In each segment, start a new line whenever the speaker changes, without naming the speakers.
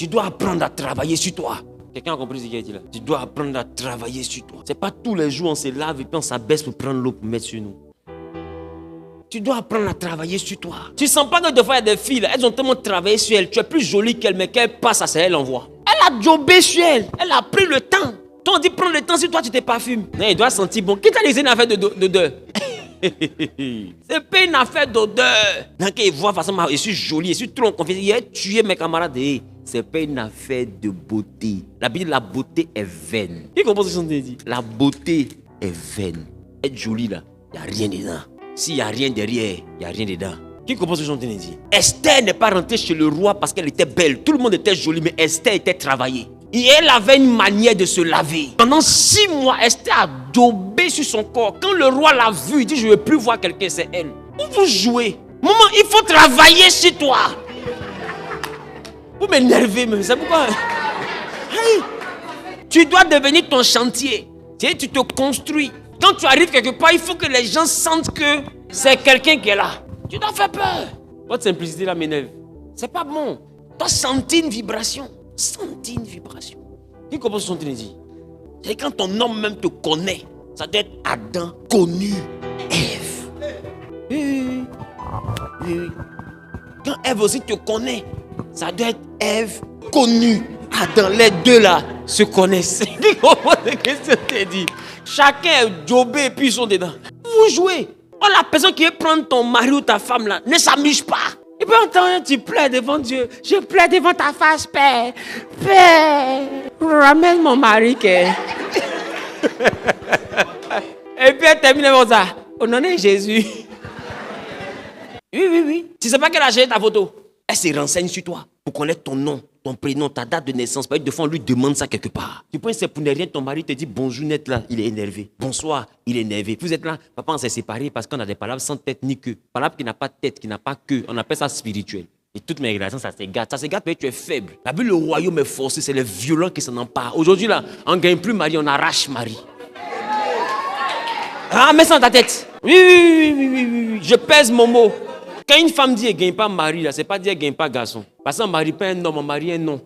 Tu dois apprendre à travailler sur toi. Quelqu'un a compris ce qu'il a dit là? Tu dois apprendre à travailler sur toi. C'est pas tous les jours on se lave et puis on s'abaisse pour prendre l'eau pour mettre sur nous. Tu dois apprendre à travailler sur toi. Tu sens pas que des fois il y a des filles là, elles ont tellement travaillé sur elles. Tu es plus jolie qu'elle, mais qu'elle passe à ça, elle envoie. Elle a jobé sur elle. Elle a pris le temps. Toi on dit prends le temps sur toi, tu te parfumes. Non, il doit sentir bon. Qui t'a dit c'est une affaire d'odeur? C'est pas une affaire d'odeur. Donc il voit façon, je suis jolie, je suis trop en confiance. Il a tué mes camarades. C'est pas une affaire de beauté. La Bible, la beauté est vaine. Qui comprend ce que je dit? La beauté est vaine. Être jolie là, il n'y a rien dedans. S'il n'y a rien derrière, il n'y a rien dedans. Qui comprend ce que je dit? Esther n'est pas rentrée chez le roi parce qu'elle était belle. Tout le monde était joli, mais Esther était travaillée. Et elle avait une manière de se laver. Pendant 6 mois, Esther a daubé sur son corps. Quand le roi l'a vu, il dit, je ne veux plus voir quelqu'un, c'est elle. Où vous jouez? Maman, il faut travailler sur toi. Vous m'énervez, mais c'est pourquoi. Hey, tu dois devenir ton chantier. Tu te construis. Quand tu arrives quelque part, il faut que les gens sentent que c'est quelqu'un qui est là. Tu dois faire peur. Votre simplicité là m'énerve. C'est pas bon. Tu dois sentir une vibration. Sentir une vibration. Qui comprend ce qu'on te dit? C'est quand ton homme même te connaît. Ça doit être Adam connu Ève. Oui. Quand Ève aussi te connaît, ça doit être Ève connue. Adam, les deux là se connaissent. Qui comprend ce que je te dis? Chacun est jobé et puis ils sont dedans. Vous jouez. Oh, la personne qui veut prendre ton mari ou ta femme là, ne s'amuse pas. Et puis entendre, tu pleures devant Dieu. Je pleure devant ta face, Père. Père, ramène mon mari. Et puis elle termine avec ça. Au nom de Jésus. Oui. Tu ne sais pas qu'elle a géré ta photo. Elle se renseigne sur toi pour connaître ton nom, ton prénom, ta date de naissance. Par exemple, on lui demande ça quelque part. Tu penses que c'est pour ne rien, ton mari te dit bonjour net là, il est énervé. Bonsoir, il est énervé. Vous êtes là, papa, on s'est séparés parce qu'on a des palabres sans tête ni queue. Palabres qui n'a pas de tête, qui n'a pas queue. On appelle ça spirituel. Et toutes mes relations, ça s'égate. Ça s'égate parce que tu es faible. La Bible, le royaume est forcé, c'est les violents qui s'en emparent. Aujourd'hui là, on ne gagne plus mari, on arrache mari. Ah, mets ça dans ta tête. Oui. Je pèse mon mot. Quand une femme dit qu'elle ne gagne pas mari, ce n'est pas dire qu'elle ne gagne pas garçon. Parce qu'on ne marie pas un homme, on marie un nom.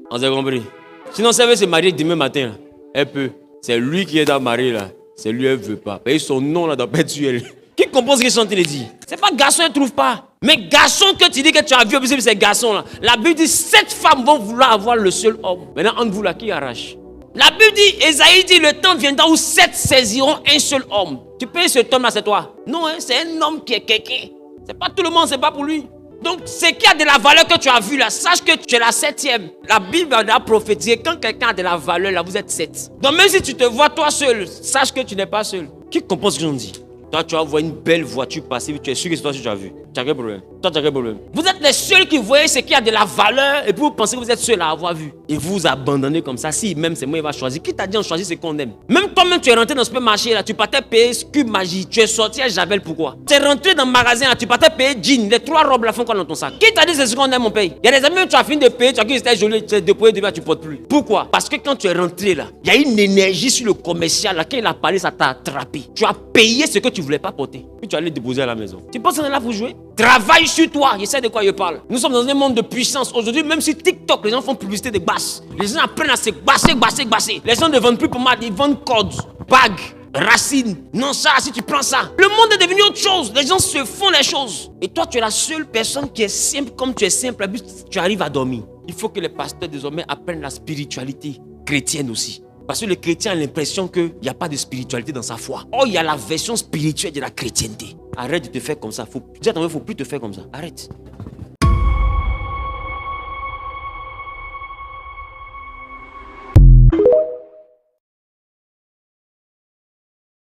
On s'est compris. Sinon, si elle veut se marier demain matin, là, elle peut. C'est lui qui est dans le mari, là. C'est lui, elle ne veut pas. Et son nom, là, doit pas être sur elle. Qui compose ce que je suis en train de dire? Ce n'est pas garçon, elle ne trouve pas. Mais garçon que tu dis que tu as vu, c'est garçon, là. La Bible dit 7 femmes vont vouloir avoir le seul homme. Maintenant, entre vous, là, qui arrache? La Bible dit, Esaïe dit, le temps viendra où 7 saisiront un seul homme. Tu peux ce homme là, c'est toi. Non, hein, c'est un homme qui est quelqu'un. C'est pas tout le monde, c'est pas pour lui. Donc, ce qui a de la valeur que tu as vu là, sache que tu es la 7e. La Bible a prophétisé, quand quelqu'un a de la valeur là, vous êtes 7. Donc, même si tu te vois toi seul, sache que tu n'es pas seul. Qui comprend ce que j'en dis? Toi, tu vas voir une belle voiture passer, tu es sûr que c'est toi que tu as vu. Tu as quel problème? Toi, tu as quel problème? Vous êtes les seuls qui voyez ce qui a de la valeur et puis vous pensez que vous êtes seuls à avoir vu. Et vous vous abandonnez comme ça. Si même c'est moi, il va choisir. Qui t'a dit on choisit ce qu'on aime? Même toi-même, tu es rentré dans ce supermarché là, tu partais payer Cube Magie. Tu es sorti à Javel, pourquoi? Tu es rentré dans le magasin là, tu partais payer jean. Les 3 robes là font quoi dans ton sac? Qui t'a dit c'est ce qu'on aime, mon pays? Il y a des amis, tu as fini de payer, tu as dit que c'était joli, tu as déployé devant, tu ne portes plus. Pourquoi? Parce que quand tu es rentré là, il y a une énergie sur le commercial là. Quand il a parlé, ça t'a attrapé. Tu as payé ce que tu ne voulais pas porter. Puis tu allais déposer à la maison. Tu penses qu'on est là pour jouer? Travaille sur toi. Je sais de quoi je parle. Nous sommes dans un monde de puissance. Aujourd'hui, même sur TikTok, les gens font publicité de basses. Les gens apprennent à se basser. Les gens ne vendent plus pommade, ils vendent cordes, bagues, racines. Non, ça, si tu prends ça. Le monde est devenu autre chose. Les gens se font les choses. Et toi, tu es la seule personne qui est simple comme tu es simple. Et puis, tu arrives à dormir. Il faut que les pasteurs désormais apprennent la spiritualité chrétienne aussi. Parce que le chrétien a l'impression qu'il n'y a pas de spiritualité dans sa foi. Oh, il y a la version spirituelle de la chrétienté. Arrête de te faire comme ça. Dis à ton mec, il ne faut plus te faire comme ça. Arrête.